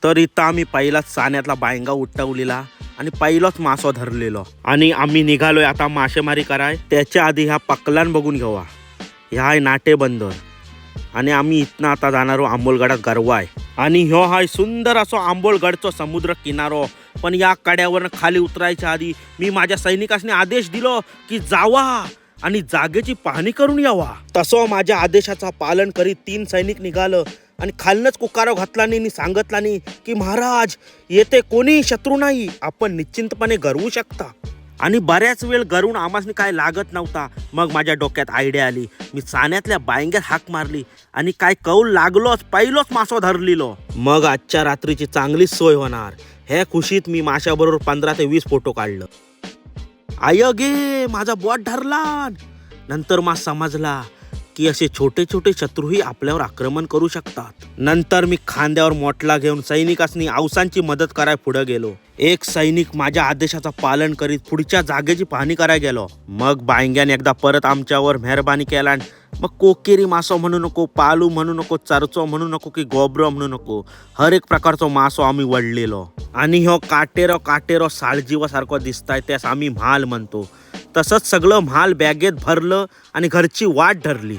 तर इथं आम्ही पहिलाच साण्यातला बायंगा उठवलेला आणि पहिलाच मासो धरलेलो आणि आम्ही निघालोय आता मासेमारी कराय. त्याच्या आधी ह्या पकलान बघून घेवा. ह्या आहे नाटे बंदर आणि आम्ही इथनं आता जाणार आंबोलगडात गरवाय. आणि ह्यो हाय सुंदर असो आंबोलगडचो समुद्र किनारो. पण या कड्यावरनं खाली उतरायच्या आधी मी माझ्या सैनिकांनी आदेश दिलो की जावा आणि जागेची पाहणी करून यावा. तसं माझ्या आदेशाचा पालन करीत 3 सैनिक निघालं आणि खालनच कुकारो घातला नाही, सांगितला नाही की महाराज येथे कोणी शत्रू नाही, आपण निश्चिंतपणे गरवू शकता. आणि बऱ्याच वेळ गरून आम्हाला काय लागत नव्हता. मग माझ्या डोक्यात आयडिया आली. मी साण्यातल्या बायंग्यात हाक मारली आणि काय कौल लागलोच, पहिलोच मासो धरलेलो. मग आजच्या रात्रीची चांगलीच सोय होणार. ह्या खुशीत मी माशाबरोबर 15 ते 20 फोटो काढलं. आय गे माझा बॉट धरला. नंतर मला समजला की असे छोटे छोटे शत्रूही आपल्यावर आक्रमण करू शकतात. नंतर मी खांद्यावर मोटला घेऊन सैनिकांनी औसांची मदत करायला पुढे गेलो. एक सैनिक माझ्या आदेशाचा पालन करीत पुढच्या जागेची पाहणी करायला गेलो. मग बायंग्याने एकदा परत आमच्यावर मेहरबानी केला. मग कोकेरी मासो म्हणू नको, पालू म्हणू नको, चरचो म्हणू नको की गोब्रो म्हणू नको, हर एक प्रकारचो मासो आम्ही वडलेलो. आणि ह्यो काटेरो साळजीवासारखो दिसताय त्यास आम्ही म्हाल म्हणतो. तसंच सगळं म्हाल बॅगेत भरलं आणि घरची वाट धरली.